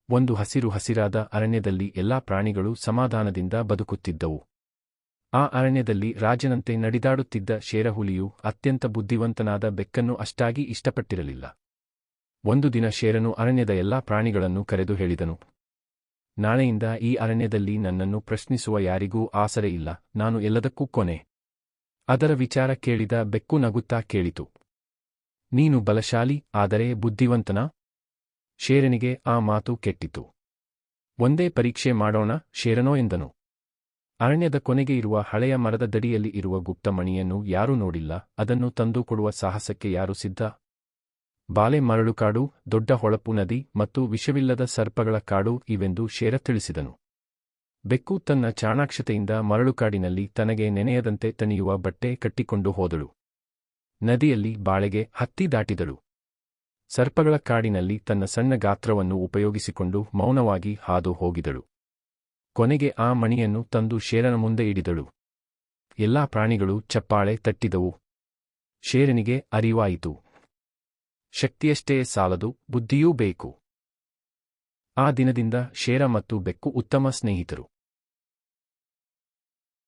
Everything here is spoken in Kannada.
ಒಂದು ಹಸಿರಾದ ಅರಣ್ಯದಲ್ಲಿ ಎಲ್ಲಾ ಪ್ರಾಣಿಗಳು ಸಮಾಧಾನದಿಂದ ಬದುಕುತ್ತಿದ್ದವು. ಆ ಅರಣ್ಯದಲ್ಲಿ ರಾಜನಂತೆ ನಡೆದಾಡುತ್ತಿದ್ದ ಶೇರಹುಲಿಯು ಅತ್ಯಂತ ಬುದ್ಧಿವಂತನಾದ ಬೆಕ್ಕನ್ನು ಅಷ್ಟಾಗಿ ಇಷ್ಟಪಟ್ಟಿರಲಿಲ್ಲ. ಒಂದು ದಿನ ಶೇರನು ಅರಣ್ಯದ ಎಲ್ಲಾ ಪ್ರಾಣಿಗಳನ್ನು ಕರೆದು ಹೇಳಿದನು, ನಾಳೆಯಿಂದ ಈ ಅರಣ್ಯದಲ್ಲಿ ನನ್ನನ್ನು ಪ್ರಶ್ನಿಸುವ ಯಾರಿಗೂ ಆಸರೆ ಇಲ್ಲ, ನಾನು ಎಲ್ಲದಕ್ಕೂ ಕೊನೆ. ಅದರ ವಿಚಾರ ಕೇಳಿದ ಬೆಕ್ಕು ನಗುತ್ತಾ ಕೇಳಿತು, ನೀನು ಬಲಶಾಲಿ, ಆದರೆ ಬುದ್ಧಿವಂತನಾ? ಶೇರನಿಗೆ ಆ ಮಾತು ಕೆಟ್ಟಿತು. ಒಂದೇ ಪರೀಕ್ಷೆ ಮಾಡೋಣ ಶೇರನೋ ಎಂದನು. ಅರಣ್ಯದ ಕೊನೆಗೆ ಇರುವ ಹಳೆಯ ಮರದ ದಡಿಯಲ್ಲಿ ಇರುವ ಗುಪ್ತಮಣಿಯನ್ನು ಯಾರೂ ನೋಡಿಲ್ಲ, ಅದನ್ನು ತಂದು ಕೊಡುವ ಸಾಹಸಕ್ಕೆ ಯಾರು ಸಿದ್ಧ? ಬಾಲೆ ಮರಳುಕಾಡು, ದೊಡ್ಡ ಹೊಳಪು ನದಿ ಮತ್ತು ವಿಷವಿಲ್ಲದ ಸರ್ಪಗಳ ಕಾಡು ಇವೆಂದು ಶೇರ ತಿಳಿಸಿದನು. ಬೆಕ್ಕು ತನ್ನ ಚಾಣಾಕ್ಷತೆಯಿಂದ ಮರಳುಕಾಡಿನಲ್ಲಿ ತನಗೆ ನೆನೆಯದಂತೆ ತಣಿಯುವ ಬಟ್ಟೆ ಕಟ್ಟಿಕೊಂಡು ಹೋದಳು. ನದಿಯಲ್ಲಿ ಬಾಳೆಗೆ ಹತ್ತಿ ದಾಟಿದಳು. ಸರ್ಪಗಳ ಕಾಡಿನಲ್ಲಿ ತನ್ನ ಸಣ್ಣ ಗಾತ್ರವನ್ನು ಉಪಯೋಗಿಸಿಕೊಂಡು ಮೌನವಾಗಿ ಹಾದು ಹೋಗಿದಳು. ಕೊನೆಗೆ ಆ ಮಣಿಯನ್ನು ತಂದು ಶೇರನ ಮುಂದೆ ಇಡಿದಳು. ಎಲ್ಲಾ ಪ್ರಾಣಿಗಳು ಚಪ್ಪಾಳೆ ತಟ್ಟಿದವು. ಶೇರನಿಗೆ ಅರಿವಾಯಿತು, ಶಕ್ತಿಯಷ್ಟೇ ಸಾಲದು, ಬುದ್ಧಿಯೂ ಬೇಕು. ಆ ದಿನದಿಂದ ಶೇರ ಮತ್ತು ಬೆಕ್ಕು ಉತ್ತಮ ಸ್ನೇಹಿತರು.